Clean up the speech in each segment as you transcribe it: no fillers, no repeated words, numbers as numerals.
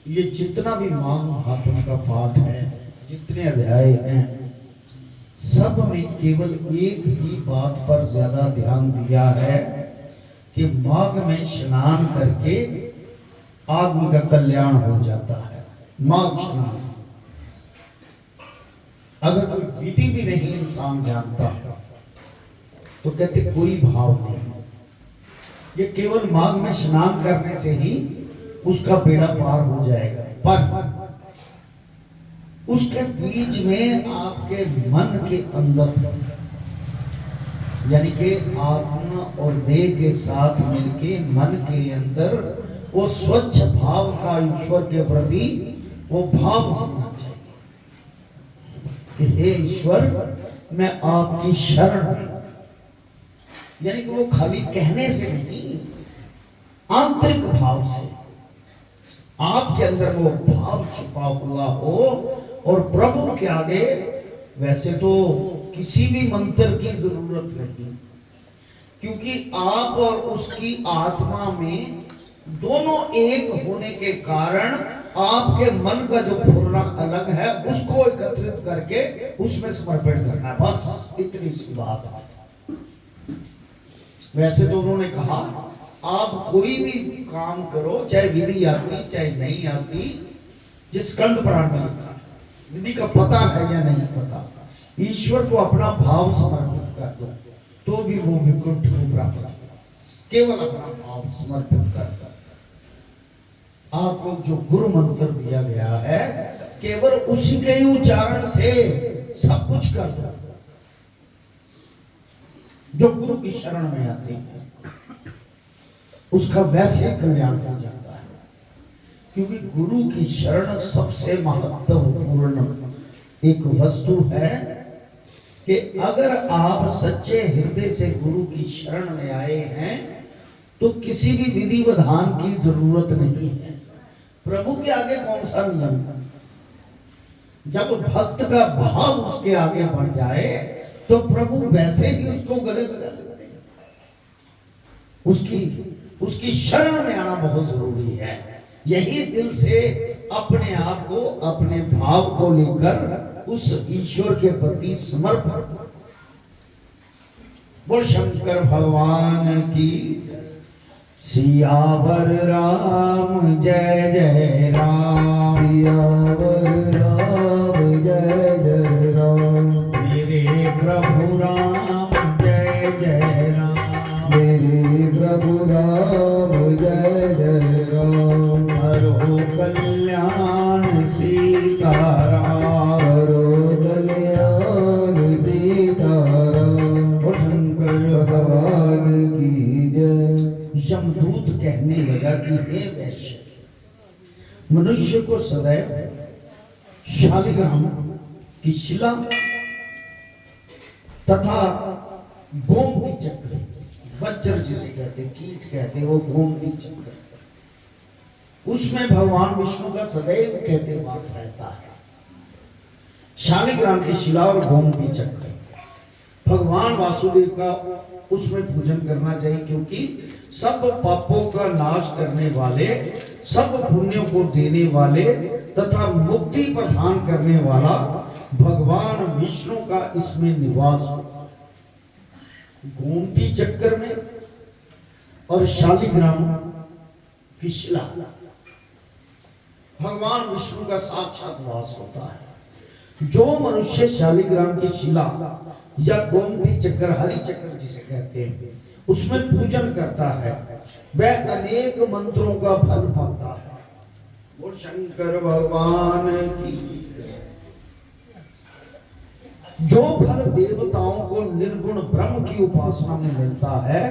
ये जितना भी माघ महात्म का पाठ है, जितने अध्याय हैं, सब में केवल एक ही बात पर ज्यादा ध्यान दिया है कि माघ में स्नान करके आदमी का कल्याण हो जाता है। माघ स्नान अगर कोई विधि भी नहीं इंसान जानता तो कहते कोई भाव नहीं, ये केवल माघ में स्नान करने से ही उसका बेड़ा पार हो जाएगा। पर उसके बीच में आपके मन के अंदर, यानी कि आत्मा और देह के साथ मिलके मन के अंदर वो स्वच्छ भाव का ईश्वर के प्रति वो भाव होना चाहिए कि हे ईश्वर मैं आपकी शरण हूं। यानी कि वो खाली कहने से नहीं, आंतरिक भाव से आपके अंदर वो भाव छुपा हुआ हो। और प्रभु के आगे वैसे तो किसी भी मंत्र की जरूरत नहीं, क्योंकि आप और उसकी आत्मा में दोनों एक होने के कारण आपके मन का जो फुर्रा अलग है उसको एकत्रित करके उसमें समर्पित करना है, बस इतनी सी बात है। वैसे तो उन्होंने कहा आप कोई भी काम करो, चाहे विधि आती चाहे नहीं आती, ये स्कंद पुराण में लिखा है, विधि का पता है या नहीं पता, ईश्वर को अपना भाव समर्पित कर दो तो भी वो विकुंठ को प्राप्त, केवल अपना भाव समर्पित कर। आपको जो गुरु मंत्र दिया गया है केवल उसी के ही उच्चारण से सब कुछ कर दो। जो गुरु की शरण में आते हैं उसका वैसे कल्याण हो जाता है, क्योंकि गुरु की शरण सबसे महत्वपूर्ण एक वस्तु है कि अगर आप सच्चे हृदय से गुरु की शरण में आए हैं तो किसी भी विधि विधान की जरूरत नहीं है। प्रभु के आगे कौन सा नियम? जब भक्त का भाव उसके आगे बढ़ जाए तो प्रभु वैसे ही उसको गले लगा देते हैं। उसकी शरण में आना बहुत जरूरी है। यही दिल से अपने आप को, अपने भाव को लेकर उस ईश्वर के प्रति समर्पण। बोल शंकर भगवान की। सियावर राम जय जय राम, सियावर राम जय जय राम, मेरे प्रभु राम जय जय राम, मेरे प्रभु राम जय जय राम, हरो कल्याण सीताराम, हरो कल्याण सीताराम, शंकर भगवान की जय। यमदूत कहने लगा कि हे वैश्य, मनुष्य को सदैव शालिग्राम की शिला तथा गोमती चक्र, वज्र जिसे कहते, कीट कहते, वो गोमती चक्र, उसमें भगवान विष्णु का सदैव कहते वास रहता है। शालिग्राम की शिला और गोमती चक्र, भगवान वासुदेव का उसमें पूजन करना चाहिए, क्योंकि सब पापों का नाश करने वाले, सब पुण्यों को देने वाले तथा मुक्ति प्रदान करने वाला भगवान विष्णु का इसमें निवास होता है। गोमती चक्र में और शालिग्राम की शिला भगवान विष्णु का साक्षात वास होता है। जो मनुष्य शालिग्राम की शिला या गोमती चक्र, हरि चक्र जिसे कहते हैं, उसमें पूजन करता है, वह अनेक मंत्रों का फल पाता है। वो शंकर भगवान की। जो फल देवताओं को निर्गुण ब्रह्म की उपासना में मिलता है,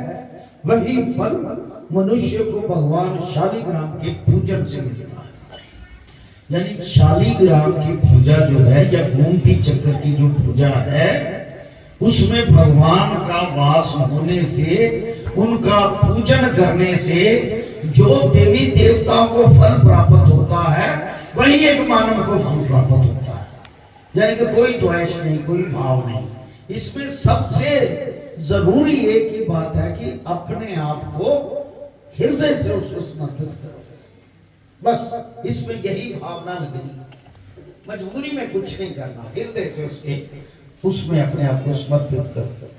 वही फल मनुष्य को भगवान शालिग्राम के पूजन से मिलता है। यानी शालिग्राम की पूजा जो है या गोमती चक्र की जो पूजा है, उसमें भगवान का वास होने से, उनका पूजन करने से जो देवी देवताओं को फल प्राप्त होता है, वही एक मानव को फल प्राप्त होता है। यानी कि कोई द्वेष नहीं, कोई भाव नहीं। इसमें सबसे जरूरी एक ही बात है कि अपने आप को हृदय से उसको समर्पित करो। बस इसमें यही भावना लगनी, मजबूरी में कुछ नहीं करना, हृदय से उसमें अपने आप को समर्पित कर।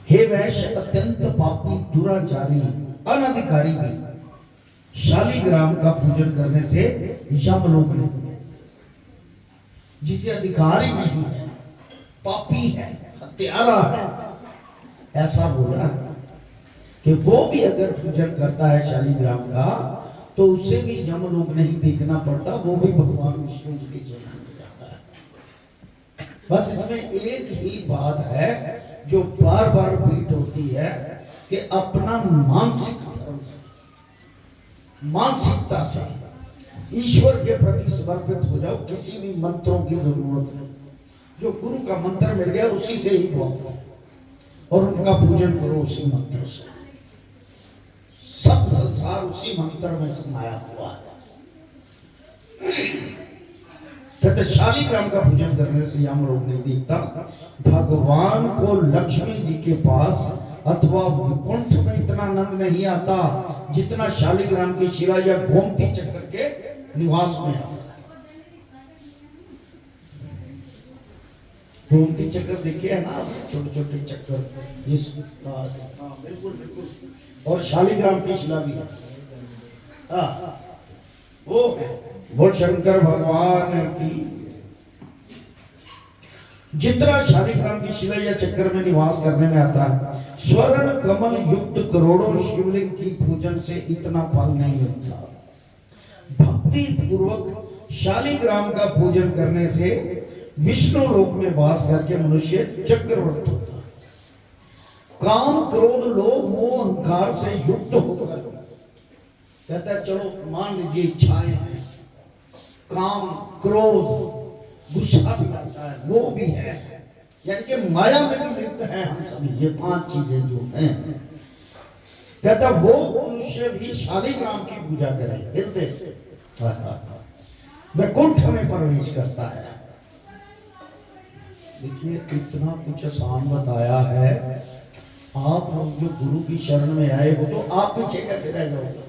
हे वैश्य, अत्यंत पापी, दुराचारी, अनधिकारी भी शालिग्राम का पूजन करने से यमलोक नहीं। जिसे अधिकारी नहीं है, पापी है, हत्यारा है, ऐसा बोला है कि वो भी अगर पूजन करता है शालिग्राम का तो उसे भी यमलोक नहीं देखना पड़ता, वो भी भगवान विष्णु के चरण में जाता है। बस इसमें एक ही बात है जो बार बार रिपीट होती है कि अपना मानसिक धर्म से, मानसिकता से ईश्वर के प्रति समर्पित हो जाओ। किसी भी मंत्रों की जरूरत नहीं, जो गुरु का मंत्र मिल गया उसी से ही बोलो और उनका पूजन करो उसी मंत्र से। सब संसार उसी मंत्र में समाया हुआ है। कहते शालिग्राम का पूजन करने से यमलोक नहीं दिखता। भगवान को लक्ष्मी जी के पास अथवा वैकुंठ में इतना आनंद नहीं आता जितना शालिग्राम की शिला या गोमती चक्र के निवास में आता। गोमती चक्र देखिए है ना, छोटे छोटे चक्र, बिल्कुल बिल्कुल। और शालिग्राम की शिला भी है, वो शंकर भगवान की। जितना शालिग्राम की शिला या चक्र में निवास करने में आता है, स्वर्ण कमल युक्त करोड़ों शिवलिंग की पूजन से इतना फल नहीं मिलता। भक्ति पूर्वक शालिग्राम का पूजन करने से विष्णु लोक में वास करके मनुष्य चक्रवर्ती होता है। काम क्रोध लोभ मोह अहंकार से युक्त होकर कहता है चलो मान लीजिए इच्छाएं हैं, काम क्रोध गुस्सा भी आता है, वो भी है, यानी कि माया में भी लिप्त है हम सभी, ये 5 चीजें जो हैं। कहता वो मनुष्य भी शालिग्राम की पूजा करे हृदय से, वैकुंठ में प्रवेश करता है। देखिए कितना कुछ आसान बताया है। आप लोग जो गुरु की शरण में आए हो तो आप पीछे कैसे रह जाओगे?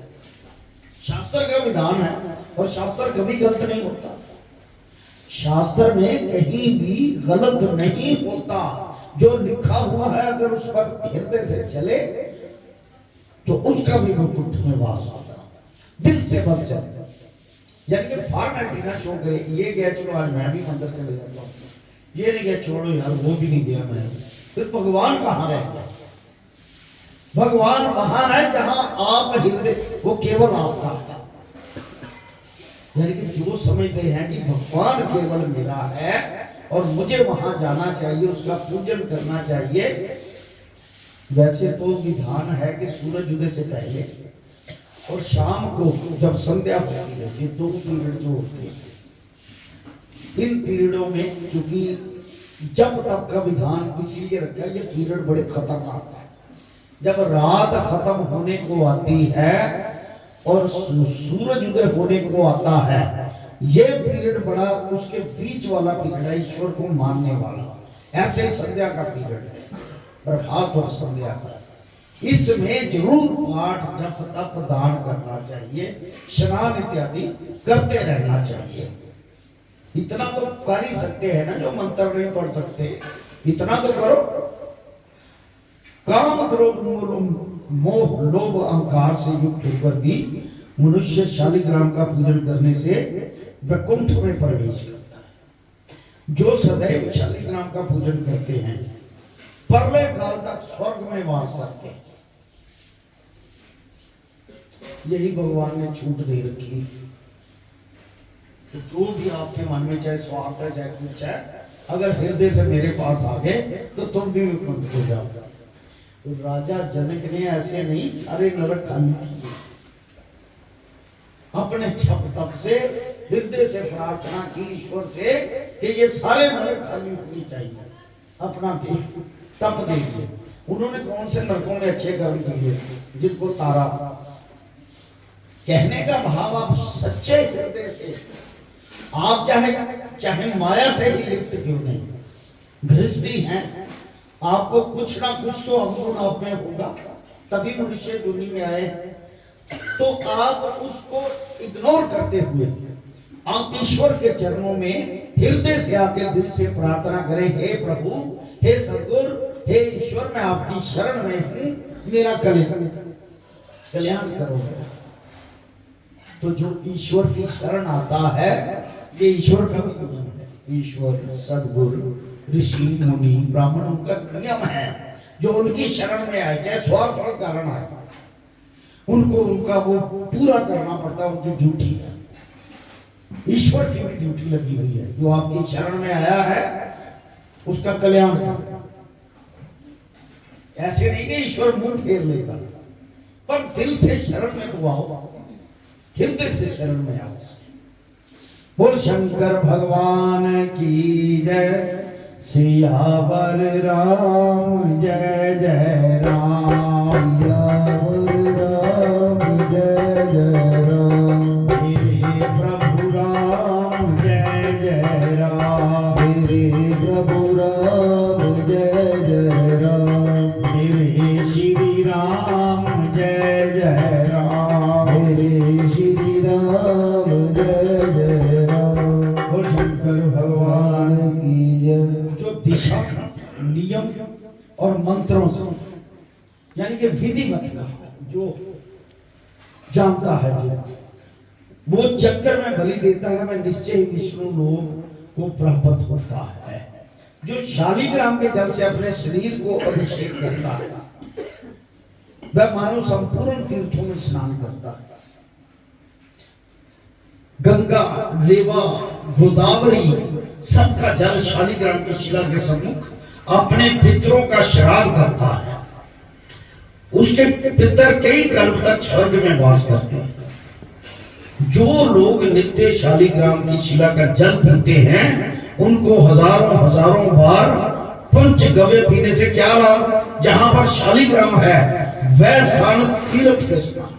शास्त्र का विधान है और शास्त्र कभी गलत नहीं होता। शास्त्र में कहीं भी गलत नहीं होता। जो लिखा हुआ है अगर उस पर हृदय से चले तो उसका भी वैकुंठ में वास होता, दिल से बच जाए। यानी कि फॉर्मेलिटी ना शो करे, ये गया चलो आज मैं भी मंदिर चले जाता हूँ, ये नहीं गया छोड़ो यार वो भी नहीं गया मैं, फिर भगवान कहाँ रह गया? भगवान वहां है जहां आप हृदय, वो केवल आपका है। यानी कि जो समझते हैं कि भगवान केवल मेरा है और मुझे वहां जाना चाहिए, उसका पूजन करना चाहिए। वैसे तो विधान है कि सूरज उदय से पहले और शाम को जब संध्या होती है, ये 2 पीरियड जो होते हैं, इन पीरियडों में क्योंकि जब तक का विधान इसीलिए रखा है, ये पीरियड बड़े खतरनाक है। जब रात खत्म होने को आती है और सूरज उदय होने को आता है, ये पीरियड बड़ा उसके बीच वाला पीरियड है, ईश्वर को मानने वाला। ऐसे संध्या का पीरियड है, प्रभात और संध्या का। इसमें जरूर पाठ जप तप दान करना चाहिए, स्नान इत्यादि करते रहना चाहिए। इतना तो कर ही सकते हैं ना, जो मंत्र नहीं पढ़ सकते, इतना तो करो। काम क्रोध मोह लोभ अहंकार से युक्त होकर भी मनुष्य शालिग्राम का पूजन करने से वैकुंठ में प्रवेश करता है। जो सदैव शालिग्राम का पूजन करते हैं प्रलय काल तक स्वर्ग में वास करते हैं। यही भगवान ने छूट दे रखी। तो जो भी आपके मन में चाहे स्वार्थ है चाहे कुछ है, अगर हृदय से मेरे पास आ गए तो तुम भी वैकुंठ हो जाओगे। तो राजा जनक ने ऐसे नहीं सारे नरक खाली किए, अपने छप तप से हृदय से प्रार्थना की ईश्वर से कि ये सारे नरक खाली होनी चाहिए। अपना तप देखिए, उन्होंने कौन से नरकों में अच्छे कर्म किए जिनको तारा। कहने का भाव आप सच्चे हृदय से, आप चाहे माया से ही लिप्त क्यों नहीं, गृहस्थी हैं, आपको कुछ ना कुछ तो अवगुण आप में होगा, तभी मनुष्य दुनिया में आए। तो आप उसको इग्नोर करते हुए आप ईश्वर के चरणों में हृदय से आके दिल से प्रार्थना करें, हे प्रभु, हे सद्गुरु, हे ईश्वर, मैं आपकी शरण में हूं, मेरा कल्याण करो। तो जो ईश्वर की शरण आता है, ये ईश्वर का भी नियम है। ईश्वर सद्गुरु ऋषि मुनि ब्राह्मणों का नियम है, जो उनकी शरण में आए चाहे स्वार्थ के कारण आए, उनको उनका वो पूरा करना पड़ता है, उनकी ड्यूटी है। ईश्वर की भी ड्यूटी लगी हुई है, जो आपकी शरण में आया है उसका कल्याण करना। ऐसे नहीं कि ईश्वर मुंह फेर लेगा, पर दिल से शरण में तो आओ, हृदय से शरण में आओ। बोल शंकर भगवान की जय, सियावर राम जय जय राम, सियावर राम जय जय राम, मेरे प्रभु राम जय जय राम, मेरे प्रभु राम जय जय राम, मेरे श्री राम जय जय राम, मेरे श्री राम जय जय राम। बोल शंकर भगवान की जय। जो दिशा नियम और मंत्रों से, यानी कि विधिवत का जो जानता है, जो वो चक्कर में बलि देता है, वह निश्चय विष्णु लोक को प्राप्त होता है। जो शालिग्राम के जल से अपने शरीर को अभिषेक करता है, वह मानो संपूर्ण तीर्थों में स्नान करता है। गंगा, रेवा, गोदावरी सबका जल शालिग्राम की शिला के सम्मुख अपने पितरों का श्राद्ध करता है। उसके पितर कई कल्प तक स्वर्ग में वास करते हैं। जो लोग नित्य शालिग्राम की शिला का जल पीते हैं उनको हजारों हजारों बार पंचगव्य पीने से क्या लाभ? जहां पर शालिग्राम है वह स्थान तीर्थ के समान,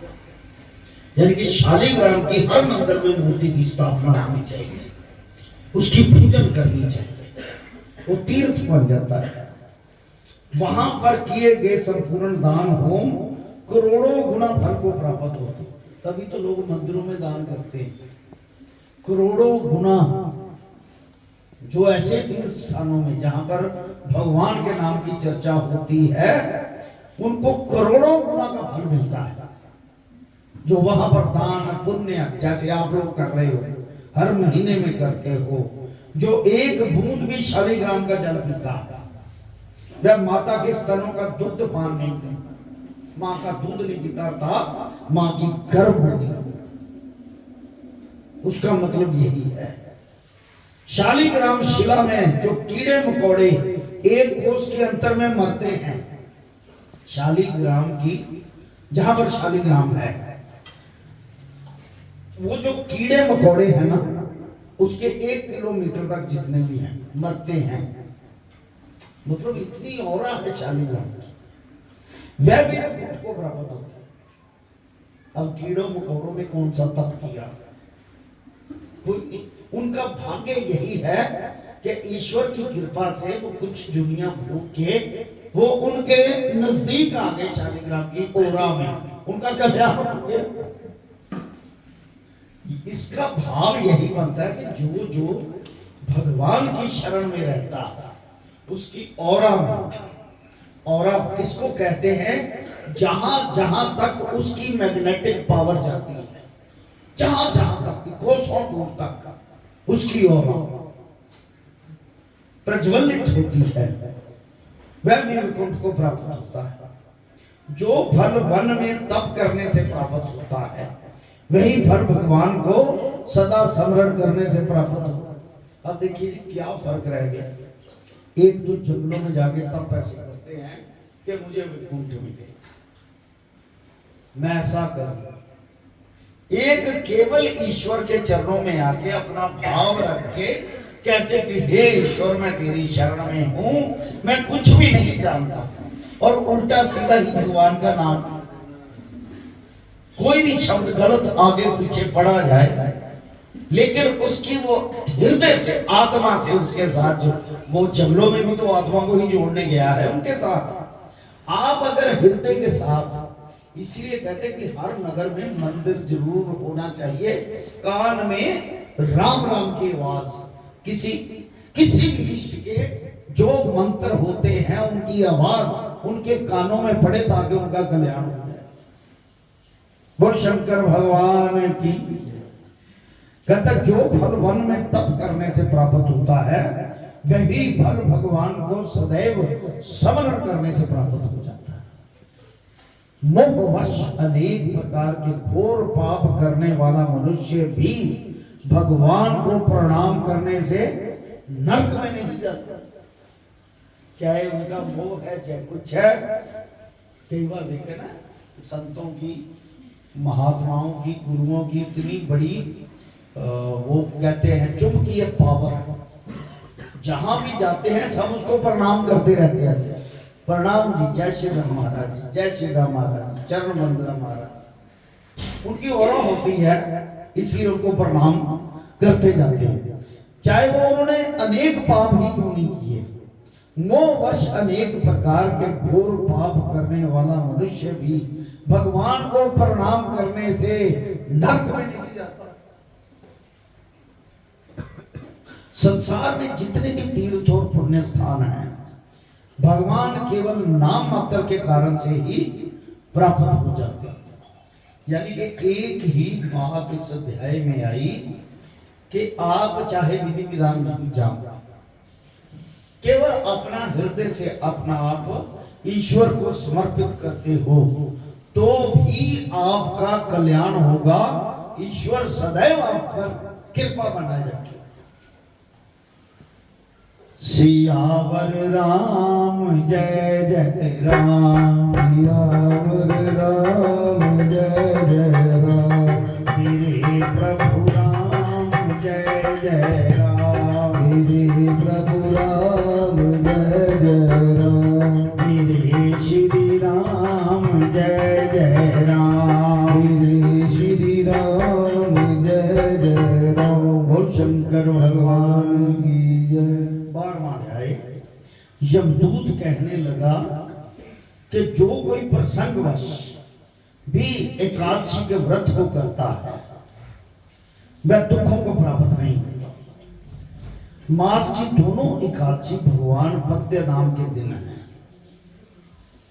यानी कि शालिग्राम की हर मंदिर में मूर्ति की स्थापना होनी चाहिए, उसकी पूजन करनी चाहिए, वो तीर्थ बन जाता है। वहां पर किए गए संपूर्ण दान होम करोड़ों गुना फल को प्राप्त होते, तभी तो लोग मंदिरों में दान करते हैं। करोड़ों गुना जो ऐसे तीर्थ स्थानों में जहां पर भगवान के नाम की चर्चा होती है उनको करोड़ों गुना का फल मिलता है। जो वहां पर दान पुण्य जैसे आप लोग कर रहे हो, हर महीने में करते हो, जो एक बूंद भी शालिग्राम का जल पीता है वह माता के स्तनों का दुग्ध पान नहीं करता, मां का दूध नहीं पीता था, मां की गर्भ नहीं। उसका मतलब यही है। शालिग्राम शिला में जो कीड़े मकोड़े एक कोस के अंतर में मरते हैं, शालिग्राम की जहां पर शालिग्राम है वो जो कीड़े मकोड़े हैं ना उसके 1 किलोमीटर तक जितने भी हैं मरते हैं। मतलब इतनी औरा है शालिग्राम की, वह भी को बराबर होता है। अब कीड़ों मकोड़ों ने कौन सा तप किया? कोई उनका भाग्य यही है कि ईश्वर की कृपा से वो कुछ दुनिया भूख के वो उनके नजदीक आ गए शालिग्राम की ओरा में, उनका कल्याण हो गया। इसका भाव यही बनता है कि जो जो भगवान की शरण में रहता है उसकी औरा में, औरा किसको कहते हैं? जहां जहां तक उसकी मैग्नेटिक पावर जाती है, जहां जहां तक कोसों दूर तक उसकी औरा प्रज्वलित होती है, वह भी वैकुंठ को प्राप्त होता है। जो फल वन में तप करने से प्राप्त होता है वही फल भगवान को सदा स्मरण करने से प्राप्त होता है। अब देखिए क्या फर्क रह गया। एक तो जंगलों में जाके तप ऐसे करते हैं कि मुझे वैकुंठ मिले, मैं ऐसा करूं। एक केवल ईश्वर के चरणों में आके अपना भाव रख के कहते कि हे ईश्वर मैं तेरी शरण में हूं, मैं कुछ भी नहीं जानता, और उल्टा सीधा ही भगवान का नाम, कोई भी शब्द गलत आगे पीछे पढ़ा जाए लेकिन उसकी वो हृदय से आत्मा से उसके साथ जो वो जंगलों में भी तो आत्मा को ही जोड़ने गया है उनके साथ। आप अगर हृदय के साथ, इसीलिए कहते कि हर नगर में मंदिर जरूर होना चाहिए, कान में राम राम की आवाज, किसी भी इष्ट के जो मंत्र होते हैं उनकी आवाज उनके कानों में पड़े ताकि उनका कल्याण हो जाए। बोल शंकर भगवान की। कहता जो फल वन में तप करने से प्राप्त होता है वही फल भगवान को सदैव स्मरण करने से प्राप्त हो जाता है। मोहवश अनेक प्रकार के घोर पाप करने वाला मनुष्य भी भगवान को प्रणाम करने से नरक में नहीं जाता, चाहे उनका मोह है चाहे कुछ है। कई बार देखे ना संतों की, महात्माओं की, गुरुओं की इतनी बड़ी वो कहते हैं चुप की पावर, जहां भी जाते हैं सब उसको प्रणाम करते रहते हैं। प्रणाम जी, जय श्री राम महाराज जी, जय श्री राम महाराज, चरण वंदना महाराज। उनकी औरा होती है इसलिए उनको प्रणाम करते जाते हैं, चाहे वो उन्होंने अनेक पाप ही क्यों नहीं किए। मोहवश अनेक प्रकार के घोर पाप करने वाला मनुष्य भी भगवान को प्रणाम करने से नरक में नहीं जाता। संसार में जितने भी तीर्थ और पुण्य स्थान हैं भगवान केवल नाम मात्र के कारण से ही प्राप्त हो जाते हैं। यानी कि एक ही बात इस अध्याय में आई कि आप चाहे विधि विधान नहीं जानते, केवल अपना हृदय से अपना आप ईश्वर को समर्पित करते हो तो भी आपका कल्याण होगा। ईश्वर सदैव आप पर कृपा बनाए रखे। सियावर राम जय जय राम, सियावर राम जय जय राम, मेरे प्रभु राम जय जय राम, मेरे प्रभु राम जय जय राम, मेरे श्री राम जय जय राम, मेरे श्री राम जय जय राम। बोल शंकर भगवान की जय। बार मान आए, यमदूत कहने लगा कि जो कोई प्रसंगवश भी एकादशी के व्रत को करता है वह दुखों को प्राप्त नहीं होता। मास की दोनों एकादशी भगवान पद्य नाम के दिन है।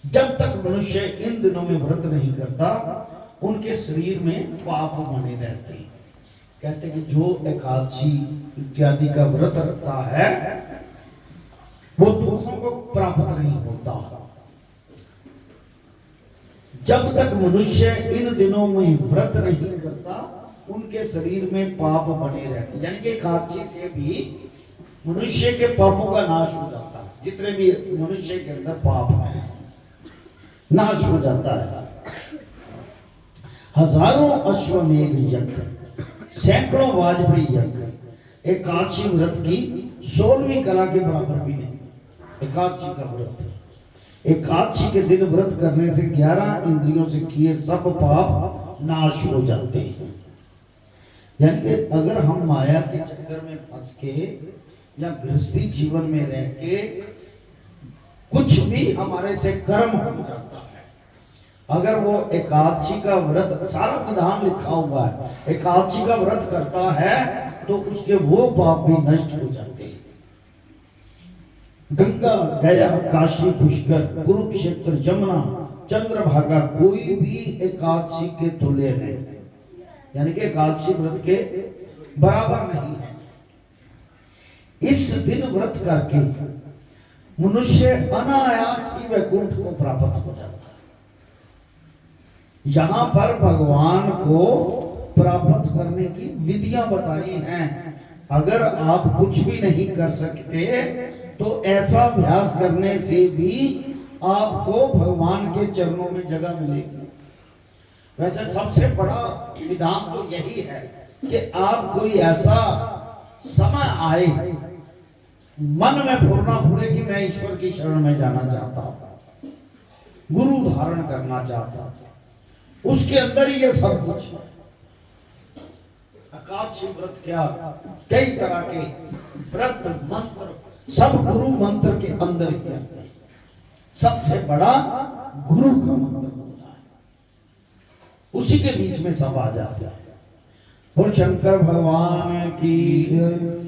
जब तक मनुष्य इन दिनों में व्रत नहीं करता उनके शरीर में पाप बने रहते हैं। कहते कि जो एकादशी इत्यादि का व्रत रखता है वो दुखों को प्राप्त नहीं होता। जब तक मनुष्य इन दिनों में व्रत नहीं करता उनके शरीर में पाप बने रहते, यानी कि एकादशी से भी मनुष्य के पापों का नाश हो जाता है। जितने भी मनुष्य के अंदर पाप है नाश हो जाता है। हजारों अश्वमेध यज्ञ, सैकड़ों वाजपेयी यज्ञ एकादशी व्रत की 16वीं कला के बराबर भी नहीं। एकादशी का व्रत, एकादशी के दिन व्रत करने से 11 इंद्रियों से किए सब पाप नाश हो जाते हैं। यानी कि अगर हम माया के चक्कर में फंस के या गृहस्थी जीवन में रह के कुछ भी हमारे से कर्म हो जाता है, अगर वो एकादशी का व्रत, सारा विधान लिखा हुआ है, एकादशी का व्रत करता है तो उसके वो पाप भी नष्ट हो जाते हैं। गंगा, गया, काशी, पुष्कर, कुरुक्षेत्र, जमुना, चंद्रभागा कोई भी एकादशी के तुल्य नहीं, यानी कि एकादशी व्रत के बराबर नहीं है। इस दिन व्रत करके मनुष्य अनायास ही वैकुंठ को प्राप्त हो जाता है। यहाँ पर भगवान को प्राप्त करने की विधियां बताई हैं। अगर आप कुछ भी नहीं कर सकते तो ऐसा अभ्यास करने से भी आपको भगवान के चरणों में जगह मिलेगी। वैसे सबसे बड़ा विधान तो यही है कि आप कोई ऐसा समय आए मन में फुरना फुरे कि मैं ईश्वर की शरण में जाना चाहता हूं, गुरु धारण करना चाहता हूं, उसके अंदर ही ये सब कुछ है। एकादशी व्रत क्या, कई तरह के व्रत मंत्र सब गुरु मंत्र के अंदर ही आते हैं। सबसे बड़ा गुरु का मंत्र होता है, उसी के बीच में सब आ जाता है। बोल शंकर भगवान की जय।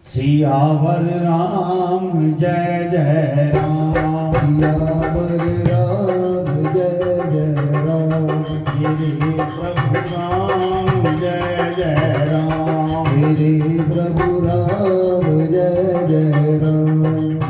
सियावर राम जय जय राम, सियावर राम जय जय राम, मेरे प्रभु राम जय जय राम, मेरे प्रभु राम जय जय राम,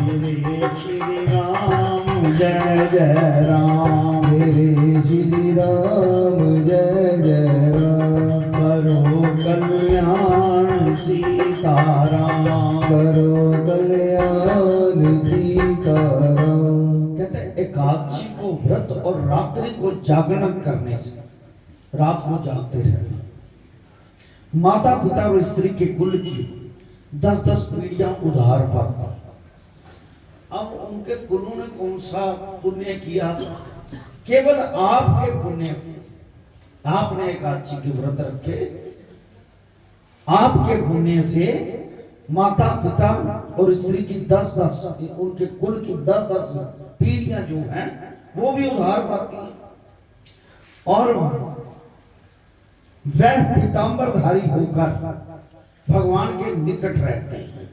मेरे श्री राम जय जय राम, मेरे श्री राम जय जय राम। करो कल्याण सीताराम, करो कल्याण सीताराम। कहते हैं एकादशी को व्रत और रात्रि को जागरण करने से, रात को जागते रहना, माता पिता और स्त्री के कुल की 10-10 पीढ़ियां उधार पाता। अब उनके कुलों ने कौन सा पुण्य किया? केवल आपके पुण्य से, आपने एकादशी के व्रत रखे, आपके पुण्य से माता पिता और स्त्री की 10-10 उनके कुल की 10-10 पीढ़ियां जो हैं वो भी उधार पाती हैं और वह पीतांबरधारी होकर भगवान के निकट रहते हैं।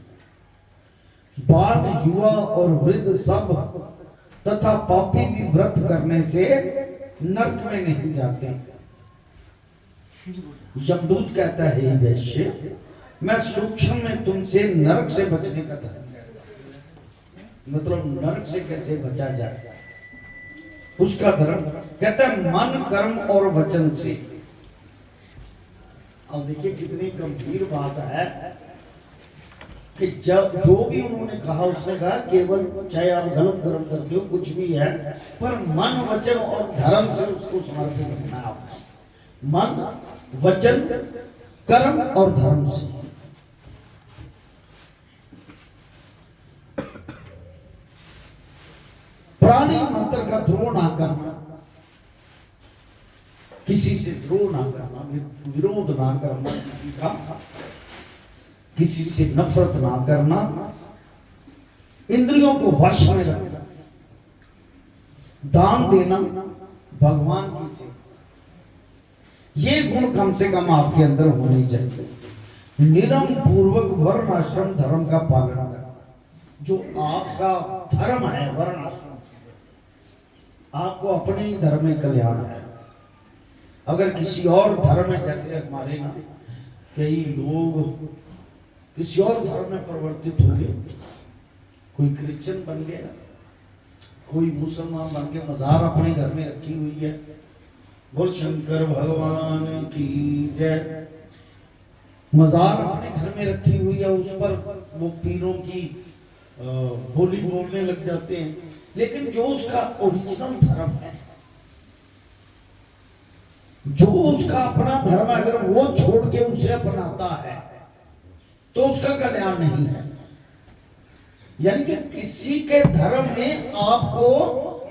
बाल, युवा और वृद्ध सब तथा पापी भी व्रत करने से नरक में नहीं जाते। यमदूत कहता है, हे वैश्य, मैं सूक्ष्म में तुमसे नरक से बचने का धर्म कहता हूं। मतलब नरक से कैसे बचा जाए उसका धर्म कहता है, मन, कर्म और वचन से अब देखिए कितनी गंभीर बात है कि जब जो भी उन्होंने कहा, उसने कहा केवल चाहे आप गलत कर्म करते हो कुछ भी है, पर मन वचन और धर्म से उसको समर्पित करना है आपने। मन वचन कर्म और धर्म से। प्राणी मंत्र का द्रोह ना करना, किसी से द्रोह ना करना, विरोध ना करना, किसी से नफरत ना करना, इंद्रियों को वश में रखना, दान देना भगवान की सेवा, ये गुण कम से कम आपके अंदर होने चाहिए। नियम पूर्वक वर्ण आश्रम धर्म का पालन करना, जो आपका धर्म है वर्ण आश्रम, आपको अपने ही धर्म में कल्याण है। अगर किसी और धर्म में, जैसे हमारे ना कई लोग किसी और धर्म में परिवर्तित हो गए, कोई क्रिश्चियन बन गया, कोई मुसलमान बन के मजार अपने घर में रखी हुई है, बोल शंकर भगवान की जय, मजार अपने घर में रखी हुई है, उस पर वो पीरों की बोली बोलने लग जाते हैं। लेकिन जो उसका ओरिजिनल धर्म है, जो उसका अपना धर्म, अगर वो छोड़ के उसे अपनाता है तो उसका कल्याण नहीं है। यानी कि किसी के धर्म में आपको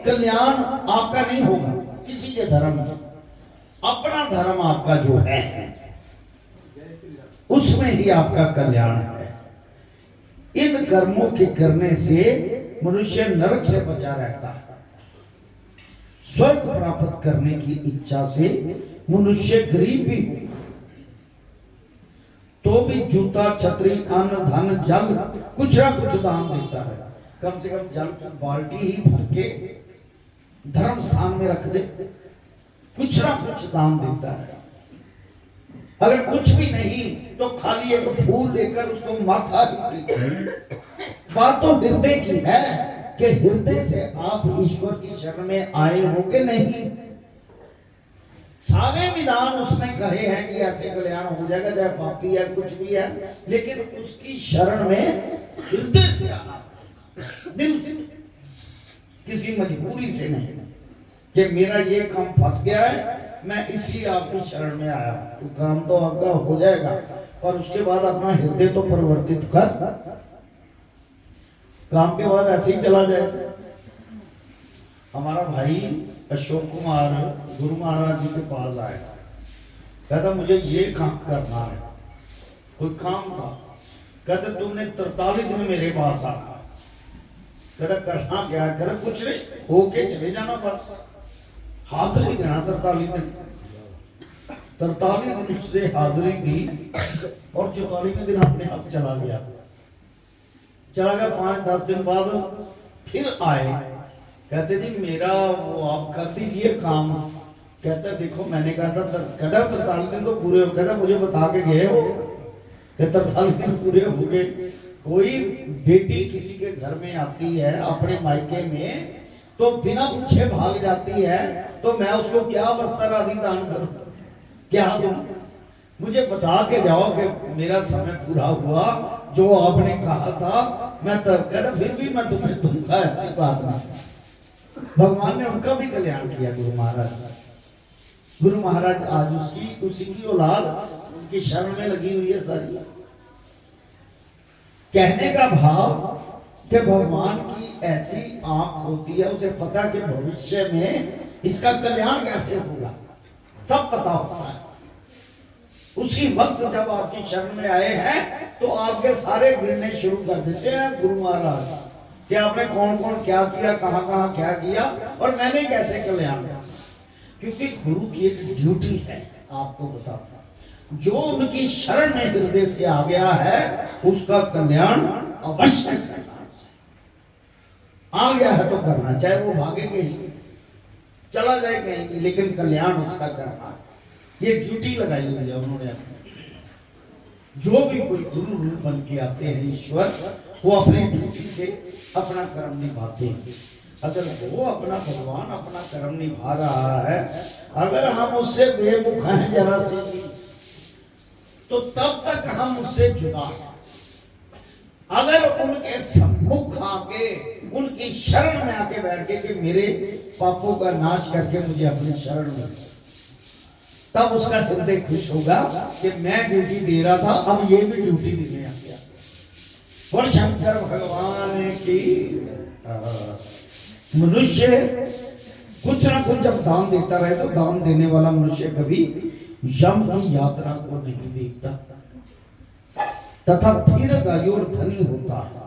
कल्याण आपका नहीं होगा, किसी के धर्म में। अपना धर्म आपका जो है उसमें ही आपका कल्याण है। इन कर्मों के करने से मनुष्य नरक से बचा रहता है। स्वर्ग प्राप्त करने की इच्छा से मनुष्य गरीब भी तो भी जूता छतरी अन्न धन जल कुछ ना कुछ दान देता है। कम से कम जल की बाल्टी ही भर के धर्म स्थान में रख दे, कुछ ना कुछ दान देता है। अगर कुछ भी नहीं तो खाली एक फूल लेकर उसको माथा बात तो हृदय की है कि हृदय से आप ईश्वर की शरण में आए हो कि नहीं। सारे विधान उसने कहे हैं कि ऐसे कल्याण हो जाएगा, चाहे पापी है कुछ भी है, लेकिन उसकी शरण में हृदय से आना, दिल से, किसी मजबूरी से नहीं कि मेरा ये काम फंस गया है, मैं इसलिए आपकी शरण में आया। तो काम तो आपका हो जाएगा, पर उसके बाद अपना हृदय तो परिवर्तित कर। काम के बाद ऐसे ही चला जाए। हमारा भाई अशोक कुमार गुरु महाराज जी के पास आया, कहता मुझे ये काम करना है, कोई काम था। कहते तुमने 43 दिन मेरे पास आना, कहता करना क्या है? कहता कुछ नहीं, होके चले जाना बस, हाजिरी देना 43 दिन। 43 दिन उसने हाजिरी दी और 44वें दिन अपने आप चला गया। 5-10 दिन बाद फिर आए, कहते जी मेरा वो आप कर दीजिए काम। कहता देखो मैंने कहा था, कहता 43 दिन तो पूरे हो, कहता मुझे बता के गए हो, 43 दिन पूरे हो गए। कोई बेटी किसी के घर में आती है अपने मायके में तो बिना पूछे भाग जाती है, तो मैं उसको क्या वस्त्र आदि दान करूं, क्या दूं? मुझे बता के जाओ कि मेरा समय पूरा हुआ, जो आपने कहा था मैं तब, कहता फिर भी मैं तुम्हें दूंगा, ऐसी बात नहीं। भगवान ने उनका भी कल्याण किया। गुरु महाराज आज उसी की औलाद उनकी शरण में लगी हुई है सारी। कहने का भाव कि भगवान की ऐसी आंख होती है, उसे पता कि भविष्य में इसका कल्याण कैसे होगा, सब पता होता है। उसी वक्त जब आपकी शरण में आए हैं तो आपके सारे गिरने शुरू कर देते हैं गुरु महाराज कि आपने कौन कौन क्या किया, कहां कहां क्या किया और मैंने कैसे कल्याण किया। क्योंकि गुरु की एक ड्यूटी है आपको बताता, जो उनकी शरण में हृदय से आ गया है उसका कल्याण अवश्य करना। आ गया है तो करना, चाहे वो भागे कहीं चला जाए कहीं, लेकिन कल्याण उसका करना है। ये ड्यूटी लगाई हुई है उन्होंने अपनी। जो भी कोई गुरु रूप बन के आते हैं ईश्वर, वो अपनी ड्यूटी से अपना कर्म निभाते हैं। अगर वो अपना भगवान अपना कर्म निभा रहा है, अगर हम उससे बेमुख हैं जरा से तो तब तक हम उससे जुदा हैं। अगर उनके सम्मुख आके उनकी शरण में आके बैठ के कि मेरे पापों का नाश करके मुझे अपनी शरण में, तब उसका हृदय खुश होगा कि मैं ड्यूटी दे रहा था, अब ये भी ड्यूटी देने आ गया। और शंकर भगवान की मनुष्य कुछ ना कुछ जब दान देता रहे तो दान देने वाला मनुष्य कभी यम की यात्रा को नहीं देखता तथा दीर्घायु और धनी होता है।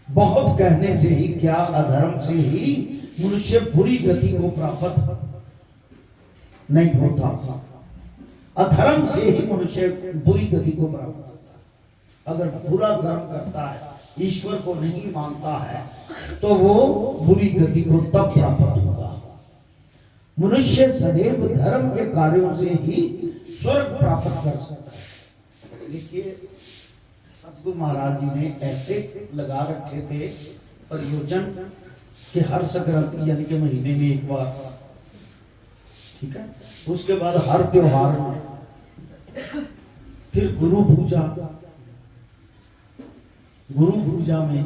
बहुत कहने से ही क्या, अधर्म से ही मनुष्य बुरी गति को प्राप्त नहीं होता, अधर्म से ही मनुष्य बुरी गति को प्राप्त होता है। अगर बुरा कर्म करता है, ईश्वर को नहीं मानता है, तो वो बुरी गति को तब प्राप्त होगा। मनुष्य सदैव धर्म के कार्यों से ही स्वर्ग प्राप्त कर सकता है। देखिए सतगुरु महाराज जी ने ऐसे लगा रखे थे प्रयोजन कि हर संक्रांति यानी कि महीने में एक बार, ठीक है, उसके बाद हर त्योहार में, फिर गुरु पूजा में,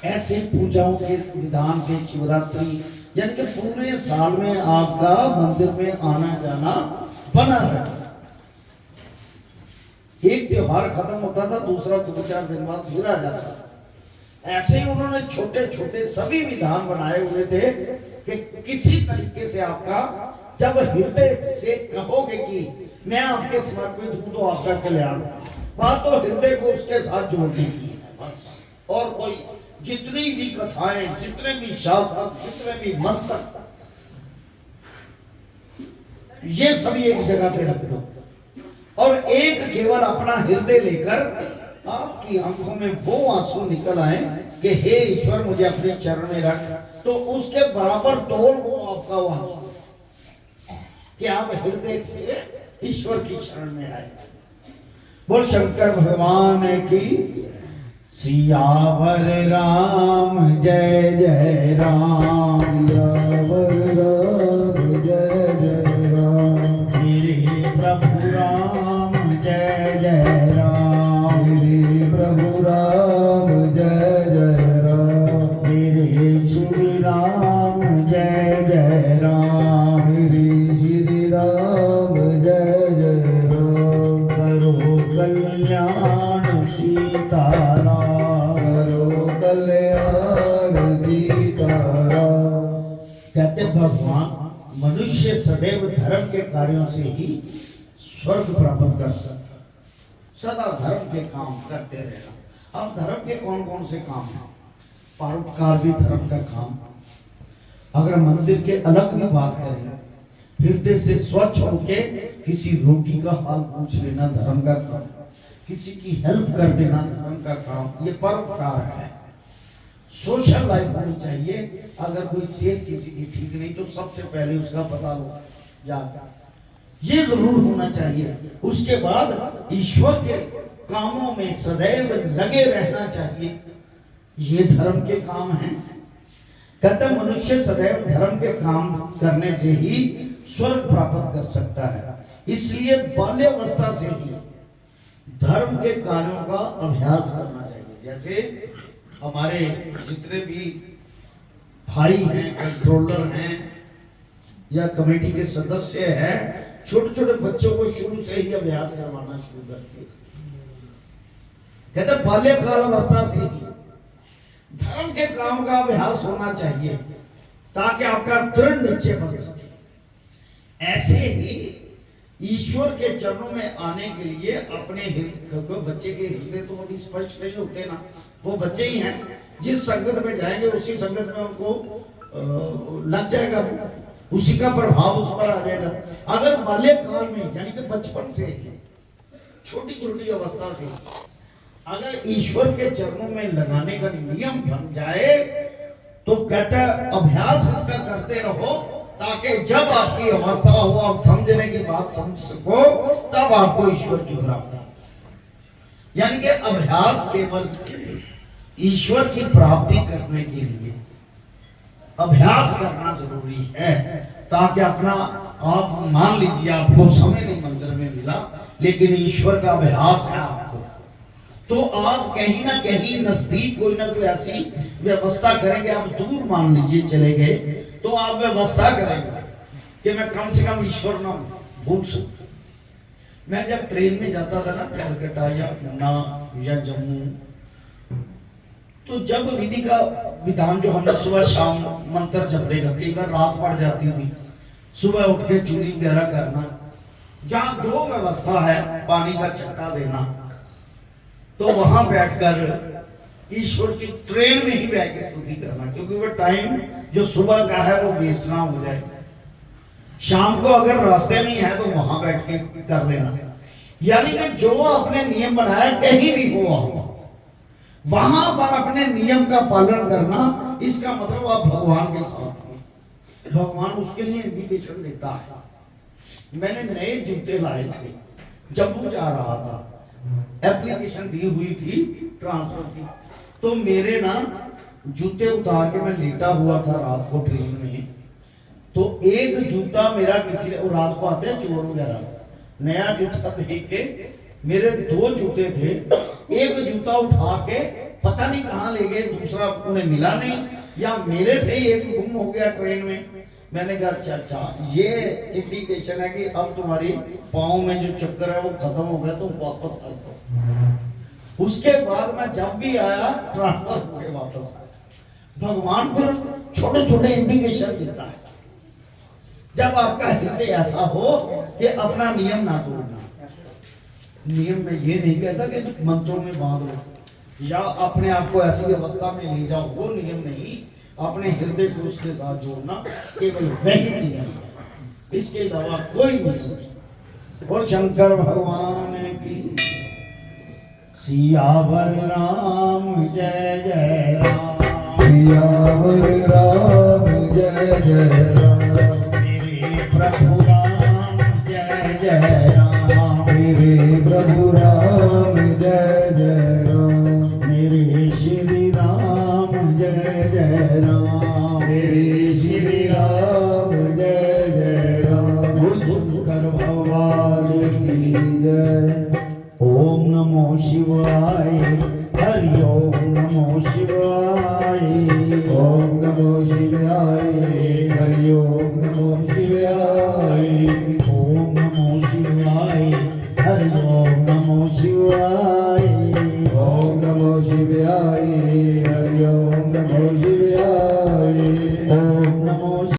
ऐसे पूजाओं के विधान के शिवरात्रि यानी कि पूरे साल में आपका मंदिर में आना जाना बना रहता। एक त्योहार खत्म होता था, दूसरा 2-4 दिन बाद फिर आ जाता था। ऐसे ही उन्होंने छोटे छोटे सभी विधान बनाए हुए थे कि किसी तरीके से आपका जब हृदय से कहोगे कि मैं आपके समर्पित हूं तो आपका कल्याण, बात तो हृदय को उसके साथ जोड़ने की है बस। और कोई जितनी भी कथाएं, जितने भी शास्त्र, जितने भी मंत्र, ये सभी एक जगह पे रख दो और एक केवल अपना हृदय लेकर आपकी आंखों में वो आंसू निकल आए कि हे ईश्वर मुझे अपने चरण में रख, तो उसके बराबर तोल वो आपका वो आंसू कि आप हृदय से ईश्वर की शरण में आए। बोल शंकर भगवान की। सियावर राम जय जय राम, सियावर राम जय जय राम, मेरे प्रभु राम जय जय राम, मेरे प्रभु राम जय जय राम, मेरे श्री राम जय जय राम, मेरे श्री राम जय जय राम, करो कल्याण सीताराम, करो कल्याण सीताराम। कहते भगवान मनुष्य सदैव धर्म के कार्यों से ही स्वर्ग प्राप्त कर सकता है। सदा धर्म के काम करते रहना। अब धर्म के कौन कौन से काम हैं? परोपकार भी धर्म का काम। अगर मंदिर के अलग भी बात करें, हृदय से स्वच्छ होके किसी रोगी का हाल पूछ लेना धर्म का काम, किसी की हेल्प कर देना धर्म का काम, ये परोपकार है। सोशल लाइफ होनी चाहिए। अगर कोई सेहत किसी की ठीक नहीं तो सबसे पहले उसका पता लो जाकर, ये जरूर होना चाहिए। उसके बाद ईश्वर के कामों में सदैव लगे रहना चाहिए, ये धर्म के काम हैं। कहते मनुष्य सदैव धर्म के काम करने से ही स्वर्ग प्राप्त कर सकता है। इसलिए बाल्यावस्था से ही धर्म के कार्यों का अभ्यास करना चाहिए। जैसे हमारे जितने भी भाई हैं, कंट्रोलर हैं या कमेटी के सदस्य हैं, छोटे छोटे बच्चों को शुरू से ही अभ्यास करवाना शुरू करते। कहते बाल्यकाल अवस्था से ही धर्म के काम का अभ्यास होना चाहिए ताकि आपका दृढ़ निश्चय बन सके। ऐसे ही ईश्वर के चरणों में आने के लिए अपने हृदय, बच्चे के हृदय तो अभी स्पष्ट नहीं होते ना, वो बच्चे ही हैं। जिस संगत में जाएंगे उसी संगत में उनको लग जाएगा, उसी का प्रभाव उस पर आ जाएगा। अगर बाल्यकाल में यानी कि बचपन से छोटी छोटी अवस्था से अगर ईश्वर के चरणों में लगाने का नियम बन जाए तो कहता है अभ्यास इसका करते रहो ताकि जब आपकी अवस्था हो, आप समझने की बात समझ सको, तब आपको ईश्वर की प्राप्ति। यानी कि अभ्यास केवल ईश्वर की प्राप्ति करने के लिए अभ्यास करना जरूरी है, ताकि अपना आप मान लीजिए आपको समय नहीं मंदिर में मिला, लेकिन ईश्वर का अभ्यास है आपको, तो आप कहीं ना कहीं नजदीक कोई ना कोई ऐसी व्यवस्था करेंगे। आप दूर मान लीजिए चले गए, तो आप व्यवस्था करेंगे कि मैं कम से कम ईश्वर ना भूल सकूं। मैं जब ट्रेन में जाता था ना कलकत्ता या पूना या जम्मू, तो जब विधि का विधान जो हमने सुबह शाम मंत्र जपने का, कई बार रात पड़ जाती थी, सुबह उठ के चूरी वगैरह करना, जहाँ जो व्यवस्था है पानी का छक्का देना, तो वहां बैठकर ईश्वर की ट्रेन में ही बैठ के स्तुति करना, क्योंकि वो टाइम जो सुबह का है वो वेस्ट ना हो जाए। शाम को अगर रास्ते में है तो वहां बैठ के कर लेना। यानी कि जो आपने नियम बनाया, कहीं भी हो आप वहां पर अपने नियम का पालन करना, इसका मतलब आप भगवान के साथ हैं। भगवान उसके लिए इंडिकेशन देता है। मैंने नए जूते लाए थे, जम्मू जा रहा था, एप्लीकेशन दी हुई थी ट्रांसफर की, तो मेरे ना जूते उतार के मैं लेटा हुआ था रात को ट्रेन में, तो एक जूता मेरा किसी ने, रात को आते हैं चोर वगैरह, नया जूता देख के, मेरे 2 जूते थे, एक जूता उठा के पता नहीं कहाँ ले गए, दूसरा उन्हें मिला नहीं, या मेरे से ही एक गुम हो गया ट्रेन में। मैंने कहा अच्छा ये इंडिकेशन है कि अब तुम्हारी पाँव में जो चक्कर है वो खत्म हो गया, तुम वापस आ जाओ। उसके बाद मैं जब भी आया ट्रांसफर होके वापस आया। भगवान फिर छोटे छोटे इंडिकेशन देता है। जब आपका हृदय ऐसा हो कि अपना नियम ना तोड़ना, नियम में ये नहीं कहता कि मंत्रों में बांधो या अपने आप को ऐसी अवस्था में ले जाओ, वो नियम नहीं। अपने हृदय को उसके साथ जोड़ना केवल वही नियम है, इसके अलावा कोई नियम नहीं। और शंकर भगवान की सियावर राम जय जय राम, सियावर राम जय जय राम, मेरे प्रभु राम जय जय राम, मेरे प्रभु राम जय जय राम, मेरे श्री राम जय जय राम, मेरे श्री राम जय जय राम। शंकर भगवान की जय। ओम नमो शिवाय, हरि ओम नमो शिवाय, ओम नमो शिवाय, हरि ओम नमो शिवाय, ओम नमो शिवाय, हरि ओम नमो शिवाय।